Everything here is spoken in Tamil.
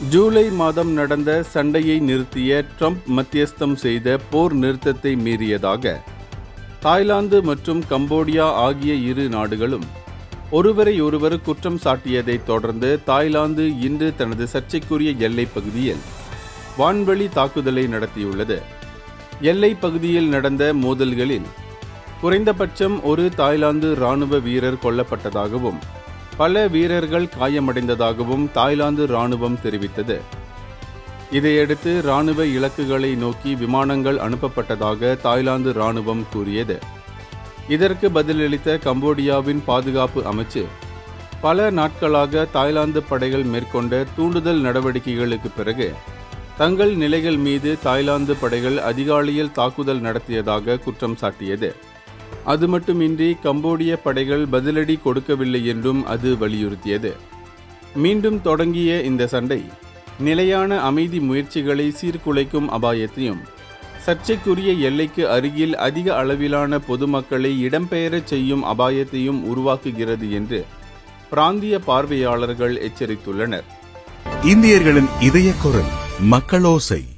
ஜூலை மாதம் நடந்த சண்டையை நிறுத்திய ட்ரம்ப் மத்தியஸ்தம் செய்த போர் நிறுத்தத்தை மீறியதாக தாய்லாந்து மற்றும் கம்போடியா ஆகிய இரு நாடுகளும் ஒருவரை ஒருவர் குற்றம் சாட்டியதைத் தொடர்ந்து தாய்லாந்து இன்று தனது சர்ச்சைக்குரிய எல்லைப் பகுதியில் வான்வழி தாக்குதலை நடத்தியுள்ளது. எல்லைப் பகுதியில் நடந்த மோதல்களில் குறைந்தபட்சம் ஒரு தாய்லாந்து இராணுவ வீரர் கொல்லப்பட்டதாகவும் பல வீரர்கள் காயமடைந்ததாகவும் தாய்லாந்து இராணுவம் தெரிவித்தது. இதையடுத்து இராணுவ இலக்குகளை நோக்கி விமானங்கள் அனுப்பப்பட்டதாக தாய்லாந்து இராணுவம் கூறியது. இதற்கு பதிலளித்த கம்போடியாவின் பாதுகாப்பு அமைச்சு, பல நாட்களாக தாய்லாந்து படைகள் மேற்கொண்ட தூண்டுதல் நடவடிக்கைகளுக்கு பிறகு தங்கள் நிலைகள் மீது தாய்லாந்து படைகள் அதிகாலையில் தாக்குதல் நடத்தியதாக குற்றம் சாட்டியது. அது மட்டுமின்றி கம்போடிய படைகள் பதிலடி கொடுக்கவில்லை என்றும் அது வலியுறுத்தியது. மீண்டும் தொடங்கிய இந்த சண்டை நிலையான அமைதி முயற்சிகளை சீர்குலைக்கும் அபாயத்தையும் சர்ச்சைக்குரிய எல்லைக்கு அருகில் அதிக அளவிலான பொதுமக்களை இடம்பெயரச் செய்யும் அபாயத்தையும் உருவாக்குகிறது என்று பிராந்திய பார்வையாளர்கள் எச்சரித்துள்ளனர். இந்தியர்களின் இதய குரல் மக்களோசை.